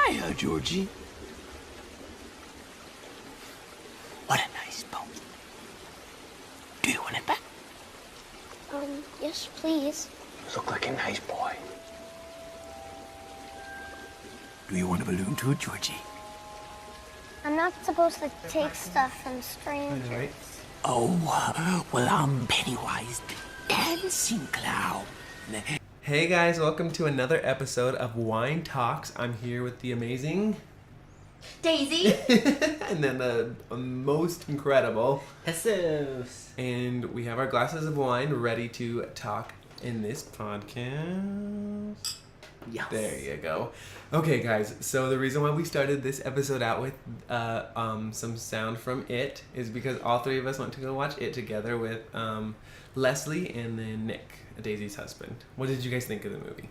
Hiya, Georgie. What a nice boat. Do you want it back? Yes, please. You look like a nice boy. Do you want a balloon too, Georgie? I'm not supposed to take stuff from strangers. Right. Oh, well, I'm Pennywise the Dancing Clown. Hey guys, welcome to another episode of Wine Talks. I'm here with the amazing Daisy. and then the most incredible Jesus. And we have our glasses of wine ready to talk in this podcast. Yes. There you go. Okay, guys. So the reason why we started this episode out with some sound from It is because all three of us went to go watch It together with Leslie and then Nick, Daisy's husband. What did you guys think of the movie?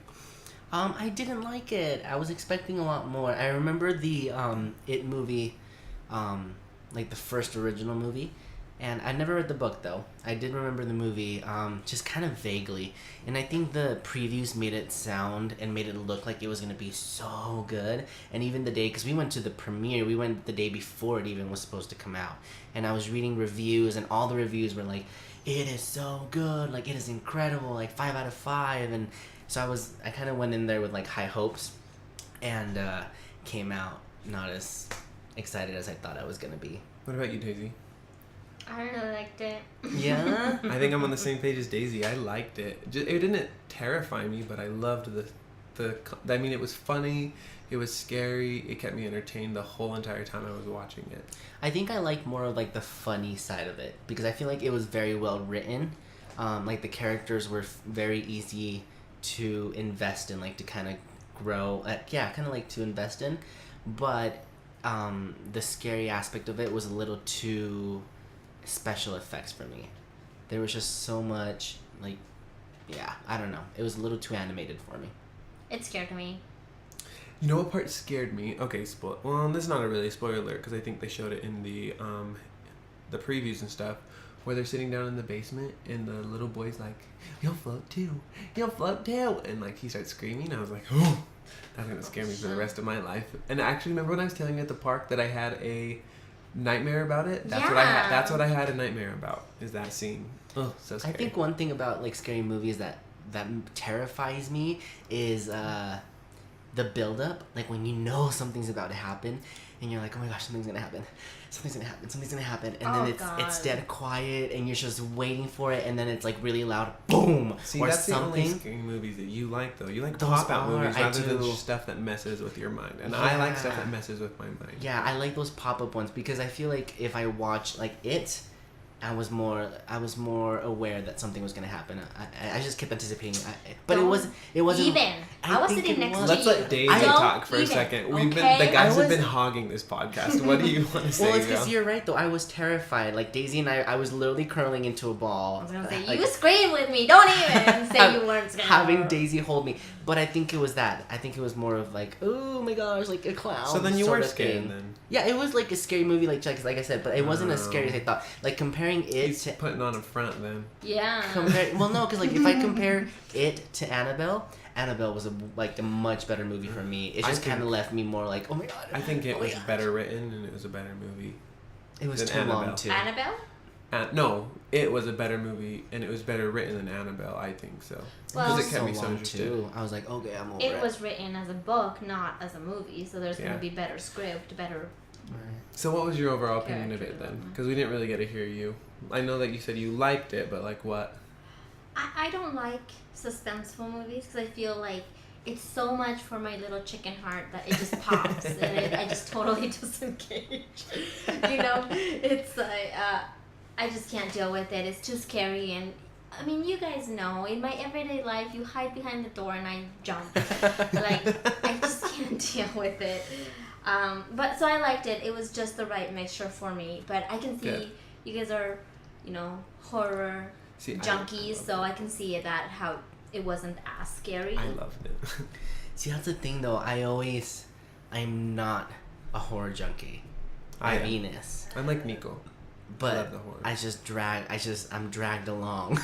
I didn't like it. I was expecting a lot more. I remember the It movie, like the first original movie. And I never read the book, though. I did remember the movie, just kind of vaguely. And I think the previews made it sound and made it look like it was going to be so good. And even the day, because we went to the premiere, we went the day before it even was supposed to come out. And I was reading reviews, and all the reviews were like, it is so good, like, it is incredible, like, 5 out of 5. And so I kind of went in there with, like, high hopes. And came out not as excited as I thought I was going to be. What about you, Daisy? I really liked it. Yeah? I think I'm on the same page as Daisy. I liked it. It didn't terrify me, but I loved I mean, it was funny. It was scary. It kept me entertained the whole entire time I was watching it. I think I like more of like the funny side of it because I feel like it was very well written. Like the characters were very easy to invest in, like to kind of grow. Kind of like to invest in. But the scary aspect of it was a little too special effects for me. There was just so much, like, I don't know. It was a little too animated for me. It scared me. You know what part scared me? Okay, well, this is not a really spoiler alert because I think they showed it in the previews and stuff, where they're sitting down in the basement and the little boy's like, "You'll float too, you'll float too," and like he starts screaming. I was like, "Oh, that's gonna scare me for the rest of my life." And I actually remember when I was telling you at the park that I had a nightmare about it. That's what I had a nightmare about. Is that scene? Oh, so scary. I think one thing about like scary movies that terrifies me is the build-up, like when you know something's about to happen and you're like, oh my gosh, something's gonna happen, and then it's dead quiet and you're just waiting for it, and then it's like really loud, boom. See, or that's something. the only scary movies that you like, though. You like Those pop-out are, movies I rather than do. just stuff that messes with your mind, and I like stuff that messes with my mind. Yeah, I like those pop-up ones because I feel like if I watch like it, I was more aware that something was gonna happen. I just kept anticipating. But it wasn't. Even. I was sitting next to you. Let's let Daisy talk for a second. The guys have been hogging this podcast. What do you want to say? Well, it's because you're right though. I was terrified. Like Daisy and I was literally curling into a ball. I was gonna say, like, you scream with me. Don't even say you weren't scared. Having Daisy hold me. But I think it was that. I think it was more of like, oh my gosh, like a clown. So then you sort were of scared thing. then. Yeah, it was like a scary movie, like I said, but it wasn't as scary as I thought. Like comparing it He's to putting on a front then. Yeah. well, no, because like if I compare it to Annabelle was a much better movie for me. It just kind of left me more like, oh my god. I think it was better written and it was a better movie. It was too Annabelle. long too. Annabelle? No, it was a better movie and it was better written than Annabelle. I think so. Well, because it kept me so so long interested. too. I was like, okay, I'm over it. It was written as a book, not as a movie, so there's gonna be better script, better. So what was your overall opinion of Character it then? development. Because we didn't really get to hear you. I know that you said you liked it, but like what? I don't like suspenseful movies because I feel like it's so much for my little chicken heart that it just pops and I just totally disengage. You know, it's like I just can't deal with it. It's too scary, and I mean, you guys know in my everyday life, you hide behind the door and I jump. Like I just can't deal with it. But so I liked it. It was just the right mixture for me. But I can see you guys are, horror junkies, so I can see that how it wasn't as scary. I loved it. See, that's the thing though. I'm not a horror junkie. I am. Venus. I'm like Nico. but love the horror. I'm dragged along.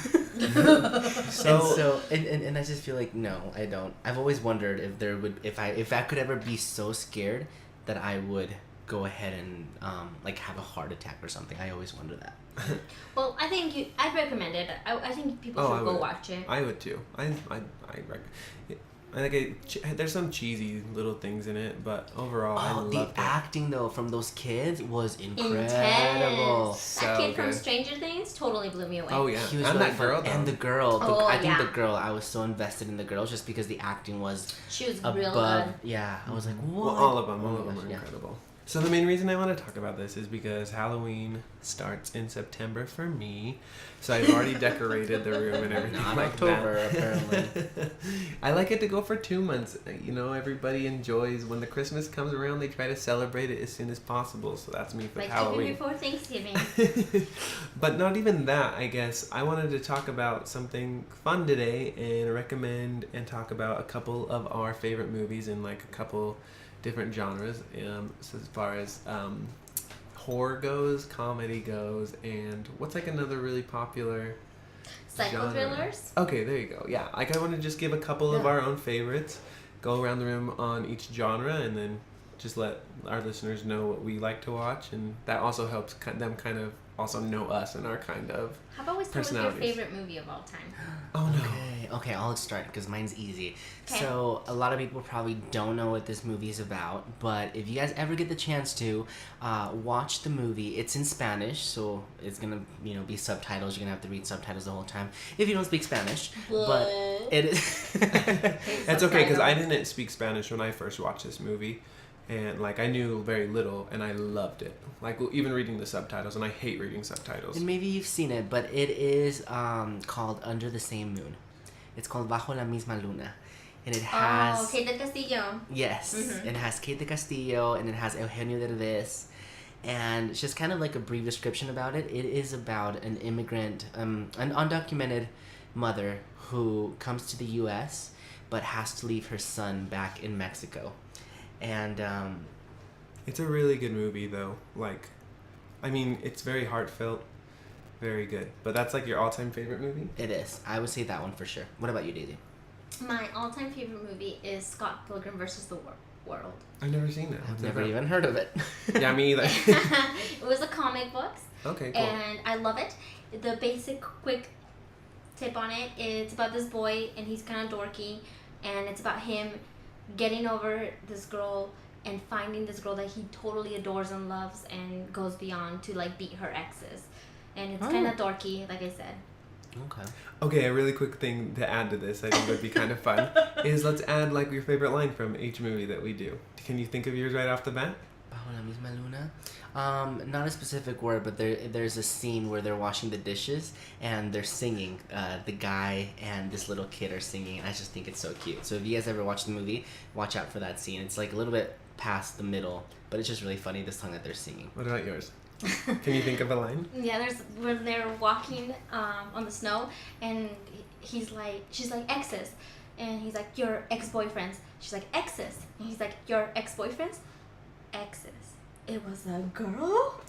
So and I just feel like no, I don't. I've always wondered if I could ever be so scared that I would go ahead and like have a heart attack or something. I always wonder that. Well, I'd recommend it. I think people should go watch it. I would too. There's some cheesy little things in it, but overall, I loved it. The acting though from those kids was incredible. Intense. That kid from Stranger Things totally blew me away. Oh yeah, He was and really that girl fun. though. And the girl. I think yeah. the girl. I was so invested in the girl just because the acting was. She was above. real good. Yeah, I was like, what? Well, all of them Oh my are gosh, yeah. incredible. So the main reason I want to talk about this is because Halloween starts in September for me. So I've already decorated the room and everything Not like October, that. apparently. I like it to go for 2 months. You know, everybody enjoys when the Christmas comes around. They try to celebrate it as soon as possible. So that's me for Like Halloween. even before Thanksgiving. But not even that, I guess. I wanted to talk about something fun today and recommend and talk about a couple of our favorite movies in like a couple different genres. So as far as horror goes, comedy goes, and what's like another really popular Psycho genre? thrillers. Okay, there you go. Yeah, like I want to just give a couple of our own favorites, go around the room on each genre, and then just let our listeners know what we like to watch, and that also helps them kind of also know us and our kind of How about we start with your personalities. favorite movie of all time? Oh no. Okay, I'll start because mine's easy. Okay. So a lot of people probably don't know what this movie is about, but if you guys ever get the chance to watch the movie, it's in Spanish, so it's gonna be subtitles. You're gonna have to read subtitles the whole time if you don't speak Spanish. But it is. That's okay because I didn't speak Spanish when I first watched this movie, and like I knew very little, and I loved it. Like even reading the subtitles, and I hate reading subtitles. And maybe you've seen it, but it is called Under the Same Moon. It's called Bajo la Misma Luna, and it has Kate del Castillo. yes, Mhm. it has Kate del Castillo, and it has Eugenio Derbez, and it's just kind of like a brief description about it. It is about an immigrant, an undocumented mother who comes to the U.S. but has to leave her son back in Mexico, and It's a really good movie though. Like, I mean, it's very heartfelt, very good. But that's like your all-time favorite movie? it is. I would say that one for sure. What about you, Daisy? My all-time favorite movie is Scott Pilgrim vs. the World. I've never seen that. I've What's never that even heard of it. about? Yeah, me either. It was a comic book, Okay, cool. and I love it. The basic quick tip on it, it's about this boy, and he's kind of dorky, and it's about him getting over this girl and finding this girl that he totally adores and loves and goes beyond to like beat her exes. And it's kind of dorky, like I said. Okay. Okay, a really quick thing to add to this, I think would be kind of fun, is let's add like your favorite line from each movie that we do. Can you think of yours right off the bat? Bajo la misma luna. Not a specific word, but there's a scene where they're washing the dishes and they're singing. The guy and this little kid are singing, and I just think it's so cute. So if you guys ever watch the movie, watch out for that scene. It's like a little bit past the middle, but it's just really funny, the song that they're singing. What about yours? Can you think of a line? Yeah, there's when they're walking on the snow, and she's like exes, and he's like your ex-boyfriends. She's like exes, and he's like your ex-boyfriends, exes. It was a girl.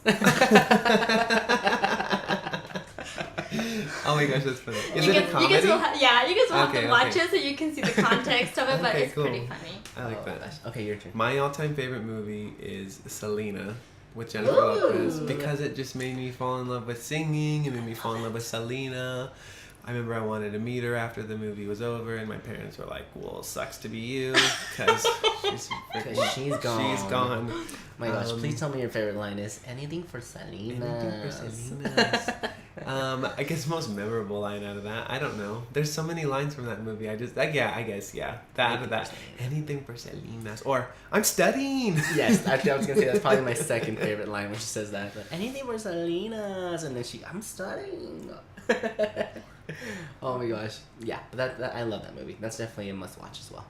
Oh my gosh, that's funny. Is You it a guys- comedy? You guys will have Okay, to watch okay. it so you can see the context of it, but Okay, it's cool. pretty funny. I like Oh, that. gosh. Okay, your turn. My all-time favorite movie is Selena with Jennifer Ooh. Lopez because it just made me fall in love with singing. It made me fall in love with Selena. I remember I wanted to meet her after the movie was over, and my parents were like, "Well, sucks to be you," because She's gone. She's gone. Oh my gosh, Um, please tell me your favorite line is anything for Selena. Anything for Selena. I guess most memorable line out of that. I don't know. There's so many lines from that movie. I guess yeah. That. Anything for Selena. Or I'm studying. Yes, I was gonna say that's probably my second favorite line when she says that. But anything for Selena's, and then I'm studying. Oh my gosh, yeah, that I love that movie. That's definitely a must watch as well.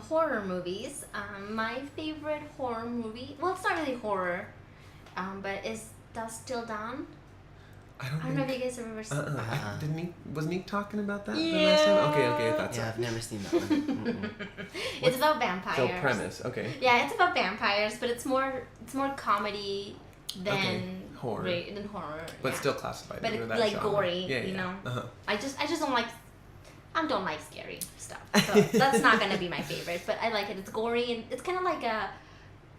Horror movies. My favorite horror movie. Well, it's not really horror, but is Dusk Till Dawn. I I don't know if you guys have ever seen. Was Nick talking about that the Yeah. last time? Okay, I thought so. Yeah, I've never seen that one. It's about vampires. So premise, okay. Yeah, it's about vampires, but it's more comedy than Okay. horror, but yeah. still classified But under it's that like genre. gory, Yeah, you yeah. know. Uh-huh. I just don't like scary stuff. So that's not gonna be my favorite. But I like it. It's gory and it's kind of like a,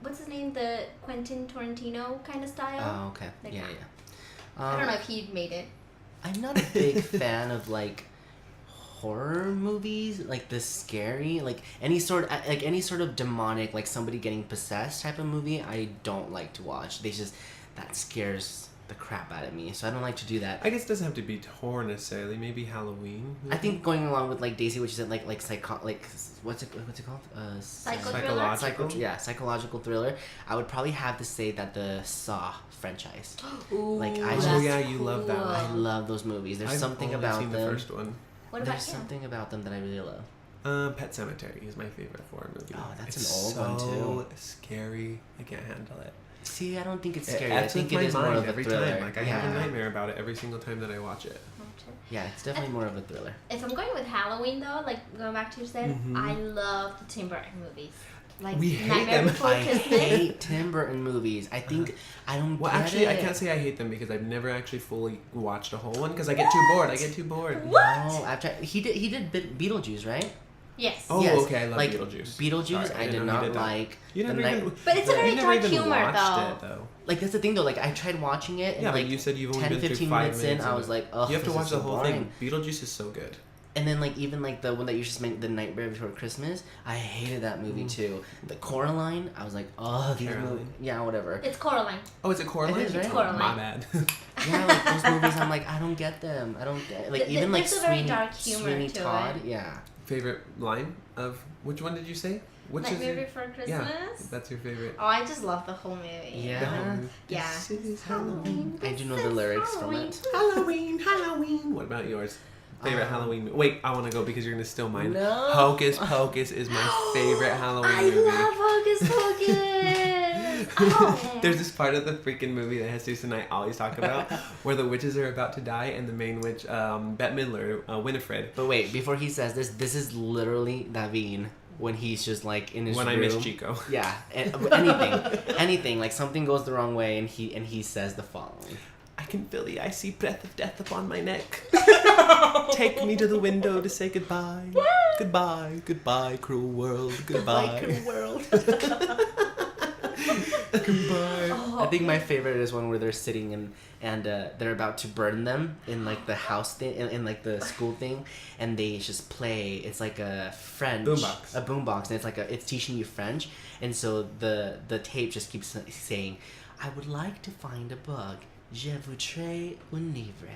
what's his name? The Quentin Tarantino kind of style. Oh, okay. Like Yeah, that. yeah. I don't know if he made it. I'm not a big fan of like horror movies, like the scary, like any sort of demonic, like somebody getting possessed type of movie. I don't like to watch. That scares the crap out of me. So I don't like to do that. I guess it doesn't have to be horror necessarily. Maybe Halloween. I think going along with like Daisy, which is like what's it called? Psychological. Psychological thriller. I would probably have to say that the Saw franchise. Ooh, Like, I that's Oh yeah, you love that cool. one. I love those movies. There's I've something only about seen them. the first one. What about There's him? something about them that I really love. Pet Sematary is my favorite horror movie. Oh, that's It's an old one, too. So scary. I can't handle it. See, I don't think it's It scary. I F's think with it my is more mind of a every thriller. time. Like I have a Yeah. nightmare about it every single time that I watch it. Yeah, it's definitely more of a thriller. If I'm going with Halloween though, like going back to your said, Mhm. I love the Tim Burton movies. Like We hate Nightmare them. Before I Christmas. hate Tim Burton movies. I think I don't. Well, get actually, I it. can't say I hate them because I've never actually fully watched a whole one because I get too bored. I get too bored. What? No, I've tried. He did Beetlejuice, right? Yes. Oh, Yes, okay. I love like, Beetlejuice. Beetlejuice, Sorry, I did didn't know not you did that. like. You never the night- even. But it's a very you never dark even humor, watched though. it though. Like that's the thing though. Like I tried watching it, and Yeah, like but you said you've only 10, been through 15 5 minutes in, minutes. I of was it. like, oh, you have to this watch is the so whole boring. thing. Beetlejuice is so good. And then like even like the one that you just made, The Nightmare Before Christmas, I hated that movie too. The Coraline, I was like, oh, these Caroline. movies, yeah, whatever. It's Coraline. Oh, is it Coraline? It is, right? It's Coraline. My bad. Yeah, like those movies, I'm like, I don't get them. I don't get like even like There's a very Sweeney, dark humor Sweeney to Todd, it. yeah. Favorite line of which one did you say? Which Nightmare is your, Before Christmas. yeah, that's your favorite. Oh, I just love the whole movie. Yeah. The whole movie. Yeah. This is Halloween. I do know the lyrics from it. Halloween, Halloween. What about yours? Favorite Halloween? Wait, I want to go because you're gonna steal mine. No. Hocus Pocus is my favorite Halloween I movie. love Hocus Pocus. Oh. There's this part of the freaking movie that Jesus and I always talk about where the witches are about to die and the main witch, Bette Midler, Winifred. But wait, before he says this is literally Davin when he's just like in his When room. I miss Chico. Yeah, anything like something goes the wrong way, and he says the following. I can feel the icy breath of death upon my neck. Take me to the window to say goodbye. Goodbye, goodbye, cruel world. Goodbye. Cruel world. Goodbye. I think my favorite is one where they're sitting and they're about to burn them in like the house thing, in like the school thing, and they just play. It's like a French Boombox. a boombox, and it's teaching you French, and so the tape just keeps saying, "I would like to find a bug. Je voudrais un livre.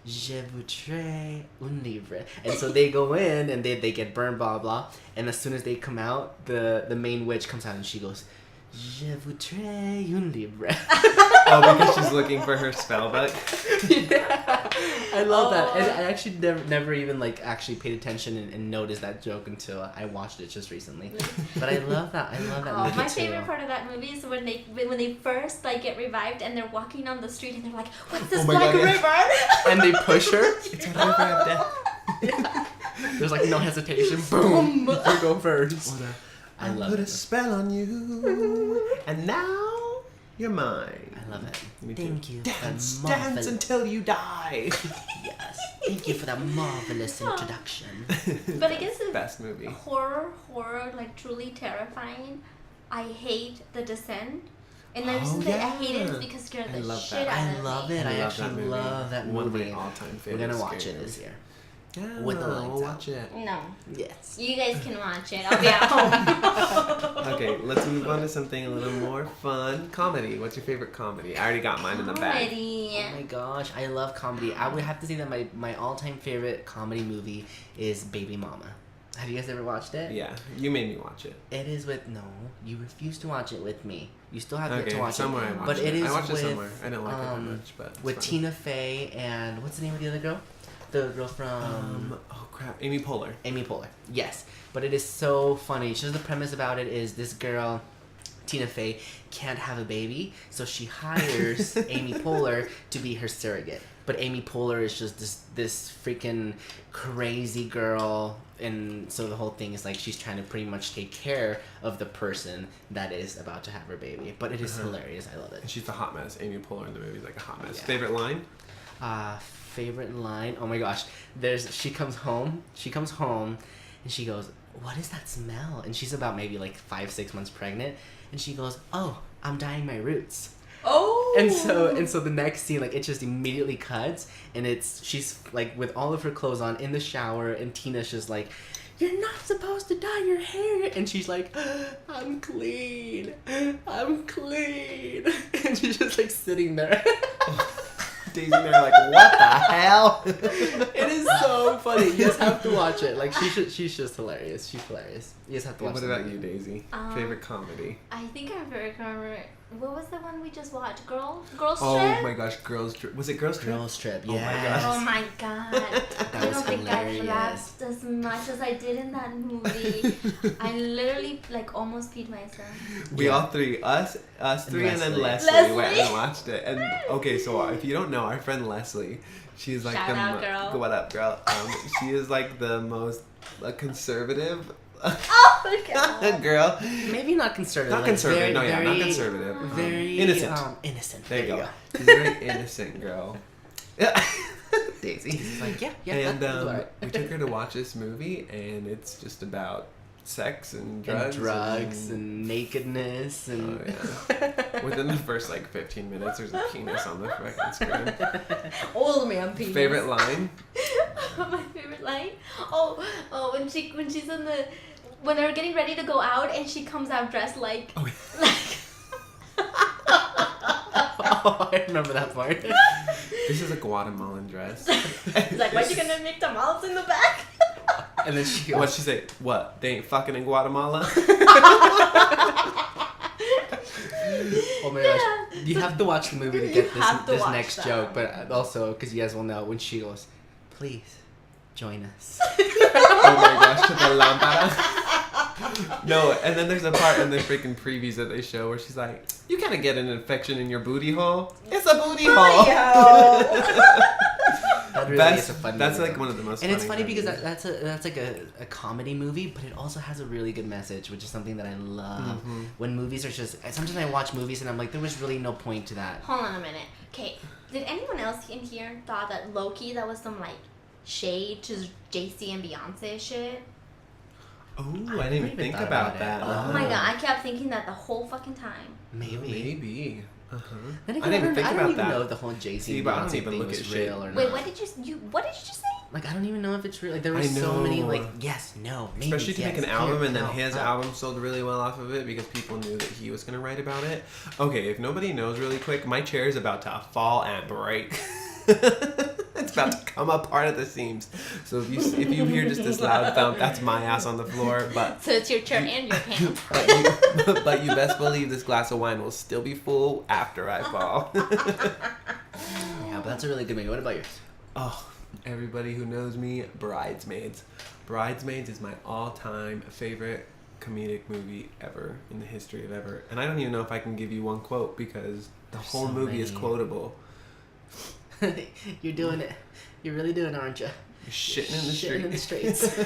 Je voudrais un livre." And so they go in and they get burned, blah blah. And as soon as they come out, the main witch comes out and she goes, "Je voudrais un livre." Oh, because she's looking for her spell book. Yeah. I love that. And I actually never even like actually paid attention and noticed that joke until I watched it just recently. But I love that. I love that movie My too. favorite part of that movie is when they first like get revived and they're walking on the street and they're like, "What's this Oh my black God, yeah. river?" And they push her. It's a river of death. There's like no hesitation. Boom. You go first. I love put it. a spell on you, and now you're mine. I love it. Me too. Thank you. Dance, for dance until you die. Yes. Thank you for that marvelous introduction. But I guess the Best movie. horror, like truly terrifying. I hate The Descent. And the Oh, reason that I hate it yeah. is because it scared I the love shit that. out I of love me. it. I love that actually movie. love that movie. One of my all-time We're favorite. gonna watch scary it this movies. year. Yeah, With the lights we'll out. watch it. No. Yes. You guys can watch it. I'll be at home. Okay, let's move on to something a little more fun. Comedy. What's your favorite comedy? I already got mine in the bag. Comedy. Oh my gosh, I love comedy. I would have to say that my all-time favorite comedy movie is Baby Mama. Have you guys ever watched it? Yeah, you made me watch it. It is with you refuse to watch it with me. You still have yet Okay, to watch somewhere it. I watched But it. it is I watched with, it somewhere. I don't like it that much, but it's with fine. Tina Fey and what's the name of the other girl? The girl from Oh crap, Amy Poehler. Amy Poehler. Yes, but it is so funny. Just the premise about it is this girl, Tina Fey can't have a baby, so she hires Amy Poehler to be her surrogate. But Amy Poehler is just this freaking crazy girl, and so the whole thing is like she's trying to pretty much take care of the person that is about to have her baby. But it is hilarious. I love it. And she's a hot mess. Amy Poehler in the movie is like a hot mess. Yeah. Favorite line? Favorite line? Oh my gosh. She comes home, and she goes, "What is that smell?" And she's about maybe like 5-6 months pregnant, and she goes, "Oh, I'm dyeing my roots." Oh. And so the next scene, like, it just immediately cuts, and she's like with all of her clothes on in the shower, and Tina's just like, "You're not supposed to dye your hair," and she's like, I'm clean, and she's just like sitting there. Daisy and they're like, what the hell? It is so funny. You just have to watch it. Like, she's just hilarious. She's hilarious. You just have to watch it. What about you, Daisy? Favorite comedy? I think our favorite comedy. What was the one we just watched? Girls Trip? Oh my gosh, Girls Trip. Was it Girls Trip? Girls Trip, Oh my yes. Oh my god. That I was don't think I hilarious. laughed as much as I did in that movie. I literally like almost peed myself. We all three, us three, and then Leslie. Leslie went and watched it. And okay, so if you don't know, our friend Leslie, she's like Shout out, girl. What up, girl? She is like the most conservative Oh my god. girl. Maybe not conservative. Not like conservative. Very, not conservative. Very innocent. Innocent. There you go. She's a very innocent girl. Daisy. It's like, yeah. And that's right. we took her to watch this movie, and it's just about sex and drugs. And nakedness and Oh, yeah. Within the first like 15 minutes, there's a penis on the freaking screen. Old man penis. Favorite line? My favorite line? Oh, when she's in the when they're getting ready to go out and she comes out dressed like Oh, Oh, I remember that part. this is a Guatemalan dress. It's like, why you gonna make tamales in the back? And then she goes, What'd she say? What? They ain't fucking in Guatemala? oh my gosh. You have to watch the movie to You get have to this watch next that. joke, but also because you guys will know when she goes, "Please join us." Oh my gosh, to the lámpara. No, and then there's a part in the freaking previews that they show where she's like, you can't get an infection in your booty hole. It's a booty hole. That really is a funny That's movie. like one of the most And it's funny because movies. that's like a comedy movie, but it also has a really good message, which is something that I love. When movies are just sometimes I watch movies and I'm like, there was really no point to that. Hold on a minute. Okay, did anyone else in here thought that Loki, that was some like shade to JC and Beyonce shit? Oh, I didn't even think thought about about that. it. Oh my god, I kept thinking that the whole fucking time. Maybe. Uh-huh. Then I didn't even think I don't about even that. know if the whole JC See, and but I don't Beyonce even thing look was at real shit. or Wait, not. what did you just say? Like, I don't even know if it's real. Like, there were I so many, know. like, yes, no, maybe, Especially to yes, make an here, album, and then no, his album sold really well off of it because people knew that he was going to write about it. Okay, if nobody knows really quick, my chair is about to fall and break. It's about to come apart at the seams. So if you hear just this loud thump, that's my ass on the floor. But So it's your chair and your pants. but you best believe this glass of wine will still be full after I fall. Yeah, but that's a really good movie. What about yours? Oh, everybody who knows me, Bridesmaids. Bridesmaids is my all-time favorite comedic movie ever in the history of ever. And I don't even know if I can give you one quote because the There's whole so movie is many. quotable. You're doing it. You're really doing it, aren't you? You're shitting in the Shitting in the street. streets.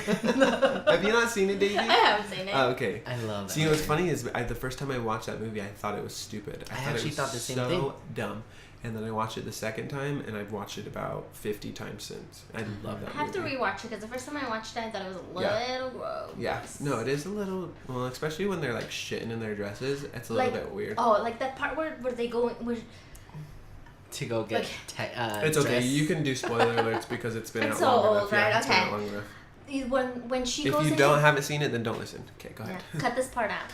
Have you not seen it, Davey? I haven't seen it. Oh, okay. I love that. See, what's funny is the first time I watched that movie, I thought it was stupid. I thought actually it was thought the same so thing. dumb. And then I watched it the second time, and I've watched it about 50 times since. I love that I have to movie. rewatch it because the first time I watched it, I thought it was a Yeah. little gross. Yeah, no, it is a little, well, especially when they're like shitting in their dresses, it's a little bit weird. Oh, like that part where they go, where to go get It's okay, dress. you can do spoiler alerts because it's been It's out so long old, enough. Yeah, right? it's been Okay. out long enough. when she If goes you into- haven't seen it, then don't listen. Okay, go ahead. Yeah, cut this part out.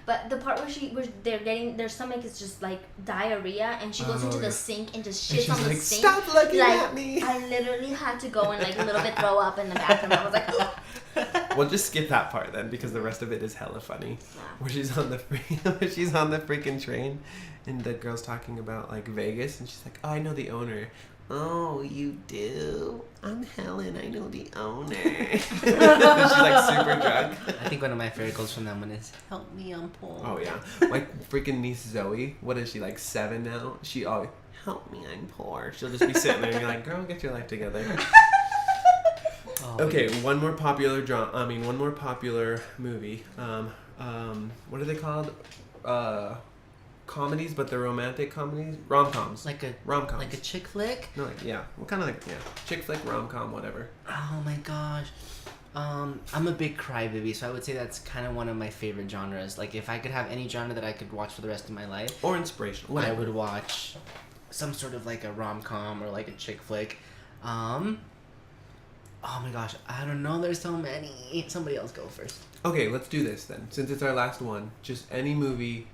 But the part where they're getting their stomach is just like diarrhea, and she goes into yeah. the sink and just And shits she's on the like, sink. "Stop looking like, at me." I literally had to go and like a little bit throw up in the bathroom. I was like, ugh. Well, just skip that part then, because the rest of it is hella funny. Where she's on the freaking train, and the girl's talking about like Vegas, and she's like, "Oh, I know the owner. oh, you do? I'm Helen. I know the owner. She's like super drunk. I think one of my favorite quotes from that one is, "Help me, I'm poor." Oh yeah, my freaking niece Zoe. What is she, like 7 now? She always, help me, I'm poor. She'll just be sitting there and be like, girl, get your life together. Oh, Okay, one more popular movie. What are they called? Comedies, but they're romantic comedies. Rom-coms. like a Rom-coms. like a chick flick. No, like, yeah. What kind of like, yeah, chick flick, rom-com, whatever. Oh my gosh. I'm a big crybaby, so I would say that's kind of one of my favorite genres. Like, if I could have any genre that I could watch for the rest of my life, Or inspirational. Whatever. I would watch some sort of like a rom-com or like a chick flick. Oh my gosh, I don't know. There's so many. Somebody else go first. Okay, let's do this then. Since it's our last one, just any movie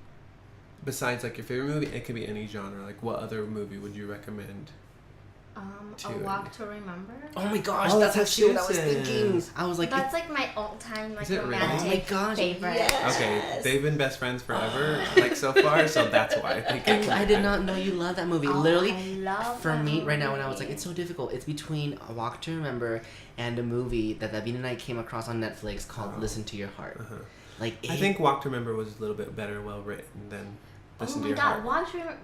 besides like your favorite movie. It could be any genre. Like, what other movie would you recommend? A Walk to Remember. Oh my gosh, Oh, that's that's actually what I was Simpsons. thinking. I was like, That's like my all-time like Is it really? romantic Oh my gosh, favorite. yes. Okay, they've been best friends forever, like so far, so that's why I think. and I did not know you love that movie. Oh, Literally, I love for that me right now, when I was movie. like, it's so difficult. It's between A Walk to Remember and a movie that Davina and I came across on Netflix called Listen to Your Heart. Uh-huh. Like, I think Walk to Remember was a little bit better, well written than Listen Oh to my Your god, Heart. Walk to Remember.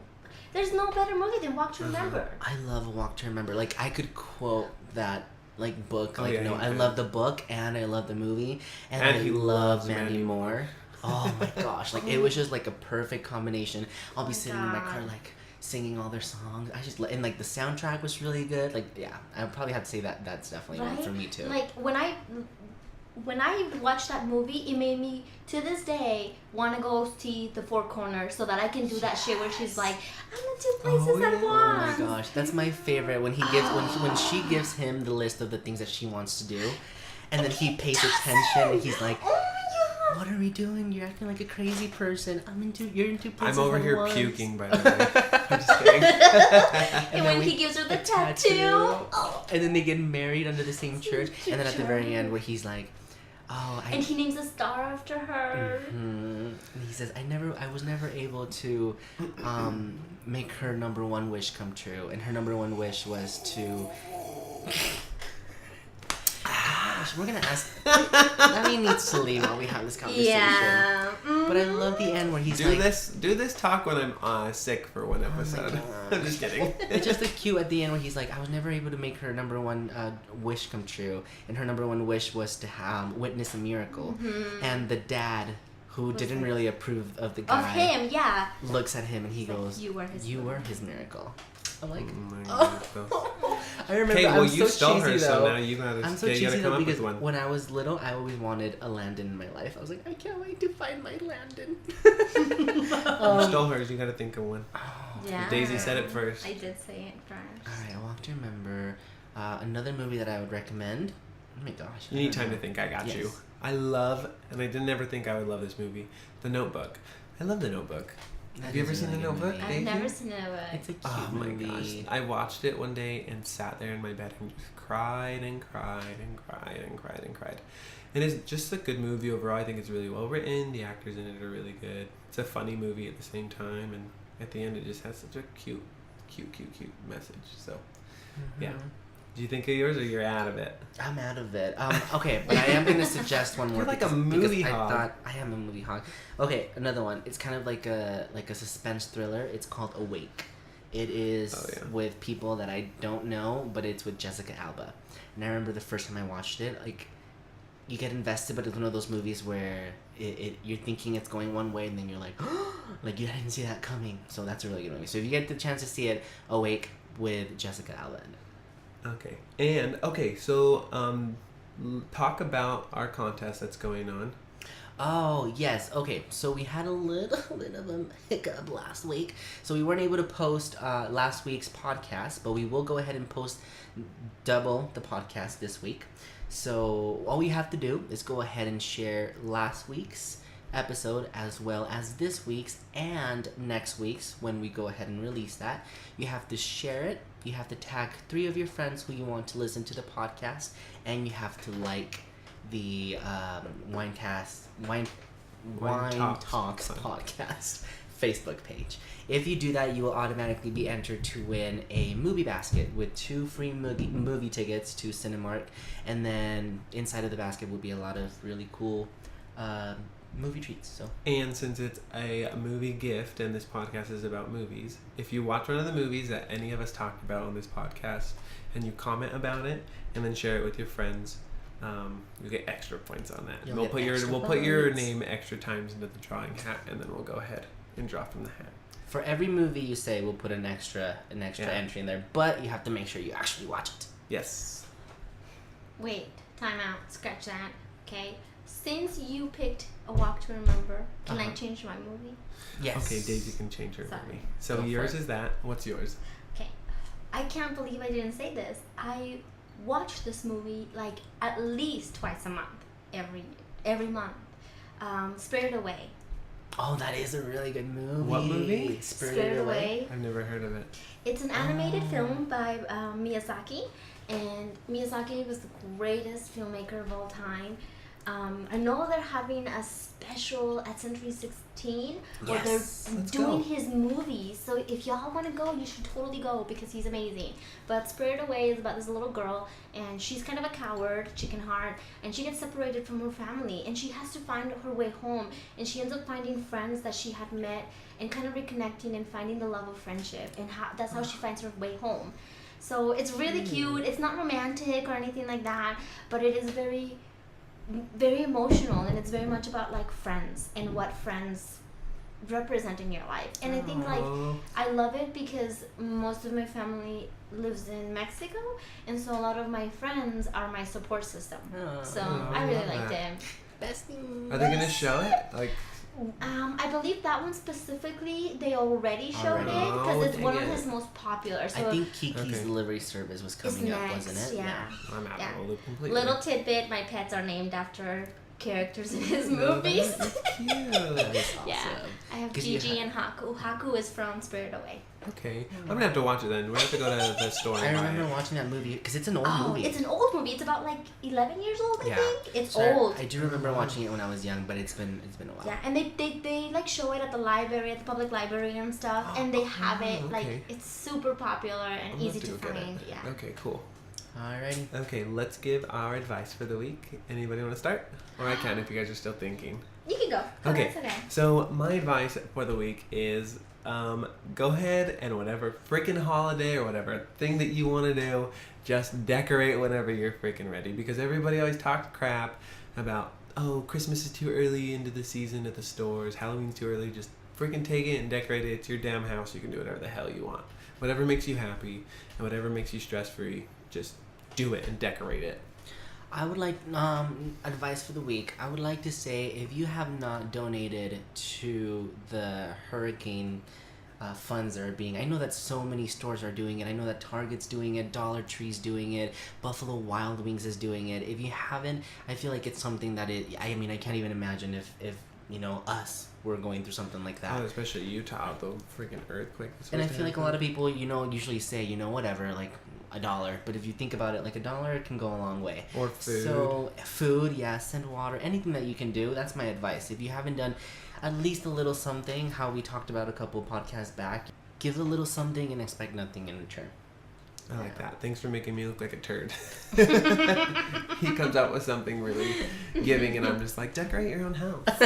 There's no better movie than Walk to Remember. I love A Walk to Remember. Like, I could quote that like book. Oh, Like, yeah, no, you I could. love the book and I love the movie and And I he love loves Mandy Mandy Moore. Oh my gosh, like it was just like a perfect combination. I'll be my sitting in my car God. like singing all their songs. I just and like the soundtrack was really good. Like, yeah, I would probably have to say that that's definitely one Right? for me too. Like when I watched that movie, it made me to this day want to go see the Four Corners so that I can do that shit where she's like, I'm in 2 places Oh, at yeah. Oh my once. gosh, that's my favorite when he gives when she gives him the list of the things that she wants to do, and then he pays attention and he's like, Oh my god. "What are we doing? You're acting like a crazy person. You're in 2 places I'm over at here once." puking, by the way. I'm just kidding. And then when we- he gives her the a tattoo. Oh, and then they get married under the same church, and then at the very end where he's like, "Oh, And he names a star after her. And he says, I was never able to make her number one wish come true. And her number one wish was to... Gosh, we're going to ask... Nami needs to leave while we have this conversation. Yeah. But I love the end where he's Do like... this talk when I'm sick for one episode. gosh. I'm just kidding. It's just the cute at the end where he's like, I was never able to make her number one wish come true. And her number one wish was to witness a miracle. And the dad, who didn't really approve of the guy... Of him, yeah. looks at him and he He's like, goes, "You were his you miracle." were his miracle." I'm like, Oh my God, though. I remember. Okay, well, I'm you so stole cheesy, her, so though. now you gotta, I'm so you cheesy gotta though come up because with one. when I was little, I always wanted a Landon in my life. I was like, I can't wait to find my Landon. You stole hers, you gotta think of one. Yeah. Daisy said it first. I did say it first. All right, I want to remember another movie that I would recommend. Oh my gosh, You need time to think, I got Yes. you. I love, and I didn't ever think I would love this movie, The Notebook. I love The Notebook. That Have you is ever a seen really The good Notebook? movie. I've Daisy? never seen it, but It's a cute Oh my movie. gosh. I watched it one day and sat there in my bed and just cried and cried and cried and cried and cried. And it's just a good movie overall. I think it's really well written. The actors in it are really good. It's a funny movie at the same time. And at the end, it just has such a cute message. So, yeah. Do you think of yours or you're out of it? I'm out of it. Okay, but I am going to suggest one more. You're like a because movie I hog. thought I am a movie hog. Okay, another one. It's kind of like a suspense thriller. It's called Awake. It is with people that I don't know, but it's with Jessica Alba. And I remember the first time I watched it, like, you get invested, but it's one of those movies where you're thinking it's going one way, and then you're like, like, you didn't see that coming. So that's a really good movie. So if you get the chance to see it, Awake with Jessica Alba in it. Okay. So talk about our contest that's going on. Oh, yes. Okay, so we had a little bit of a hiccup last week. So we weren't able to post last week's podcast, but we will go ahead and post double the podcast this week. So all you have to do is go ahead and share last week's episode as well as this week's and next week's when we go ahead and release that. You have to share it. You have to tag 3 of your friends who you want to listen to the podcast, and you have to like the Wine Talks Talks podcast Facebook page. If you do that, you will automatically be entered to win a movie basket with 2 free movie tickets to Cinemark, and then inside of the basket will be a lot of really cool movie treats. So, and since it's a movie gift and this podcast is about movies, if you watch one of the movies that any of us talked about on this podcast and you comment about it and then share it with your friends, you get extra points on that. We'll put your name extra times into the drawing hat, and then we'll go ahead and draw from the hat. For every movie you say, we'll put an extra entry in there, but you have to make sure you actually watch it. Yes. Wait, time out. Scratch that. Okay. Since you picked A Walk to Remember, can I change my movie? Yes. Okay, Daisy can change her Sorry. movie. So Go for yours it. is that. What's yours? Okay. I can't believe I didn't say this. I watch this movie like at least twice a month, every month. Spirited Away. Oh, that is a really good movie. What movie? Spirited Away. I've never heard of it. It's an animated film by Miyazaki, and Miyazaki was the greatest filmmaker of all time. I know they're having a special at Century 16 where Yes, they're let's doing go. his movies. So if y'all want to go, you should totally go because he's amazing. But Spirited Away is about this little girl, and she's kind of a coward, chicken heart, and she gets separated from her family, and she has to find her way home. And she ends up finding friends that she had met and kind of reconnecting and finding the love of friendship. And that's how she finds her way home. So it's really cute. It's not romantic or anything like that, but it is very emotional, and it's very much about like friends and what friends represent in your life. And I think like I love it because most of my family lives in Mexico, and so a lot of my friends are my support system. So I really love liked that. it. Bestie. Are they gonna show it? Like, I believe that one specifically they already showed Already? it because it's dang one it. of his most popular. So I think Kiki's Okay. Delivery Service was it's coming up, next, wasn't it? yeah. I'm out Yeah. of the loop completely. Little tidbit: my pets are named after characters in his No, movies. that's cute. That is awesome. Yeah, I have 'Cause you Gigi and Haku. Haku is from Spirited Away. Okay, I'm gonna have to watch it then. We have to go to the store. I and buy remember it. watching that movie because it's an old Oh, movie. it's an old movie. It's about like 11 years old, I Yeah. think. It's So old. I do remember watching it when I was young, but it's been a while. Yeah, and they like show it at the library, at the public library and stuff, and they have it like okay. it's super popular and I'm easy gonna to have go get find. it. Yeah. Okay, cool. Alrighty. Okay, let's give our advice for the week. Anybody want to start? Or I can if you guys are still thinking. You can go. Okay. It's okay. So my advice for the week is go ahead and whatever freaking holiday or whatever thing that you want to do, just decorate whenever you're freaking ready. Because everybody always talks crap about, oh, Christmas is too early into the season at the stores, Halloween's too early. Just freaking take it and decorate it. It's your damn house. You can do whatever the hell you want. Whatever makes you happy and whatever makes you stress free, just do it and decorate it. I would like advice for the week. I would like to say if you have not donated to the hurricane funds that are being, I know that so many stores are doing it. I know that Target's doing it, Dollar Tree's doing it, Buffalo Wild Wings is doing it. If you haven't, I feel like it's something that I mean, I can't even imagine if you know, us were going through something like that. Oh, especially Utah, the freaking earthquake. And I feel like a lot of people, you know, usually say, you know, whatever, like $1. But if you think about it, like $1 can go a long way. Or food. So food, yes, and water, anything that you can do. That's my advice. If you haven't done at least a little something, how we talked about a couple podcasts back, give a little something and expect nothing in return. I like that. Thanks for making me look like a turd. He comes out with something really giving, and I'm just like, decorate your own house. Give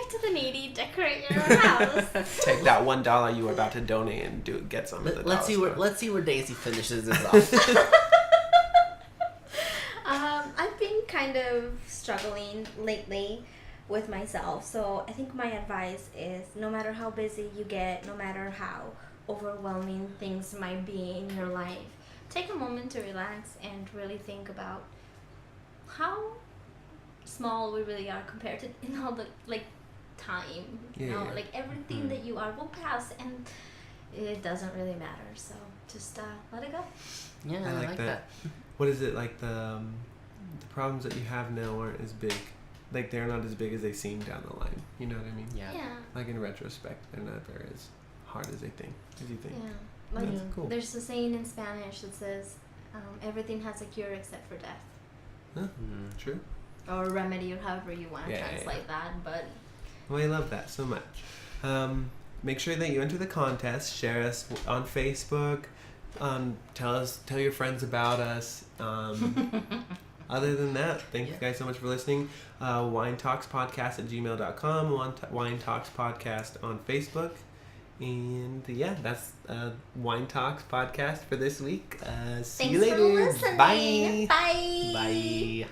to the needy, decorate your own house. Take that $1 you were about to donate and get some of the Let's see dollar let's see where Daisy finishes this off. I've been kind of struggling lately with myself, so I think my advice is no matter how busy you get, no matter how overwhelming things might be in your life, take a moment to relax and really think about how small we really are compared to all the like time, you know, Yeah. like everything that you are will pass and it doesn't really matter, so just let it go. Yeah, I like that. What is it like the problems that you have now aren't as big, like they're not as big as they seem down the line. You know what I mean? Yeah. Like in retrospect, they're not as hard as they think. As you think. Yeah. Like That's cool. there's a saying in Spanish that says everything has a cure except for death, Huh? True. or a remedy, or however you want to Yeah, yeah, translate that. But Well, I love that so much. Make sure that you enter the contest. Share us on Facebook. Tell your friends about us. Other than that, thank you guys so much for listening. winetalkspodcast@gmail.com, Wine Talks Podcast on Facebook. And yeah, that's Wine Talks Podcast for this week. See you later. Thanks for listening. Bye. Bye. Bye.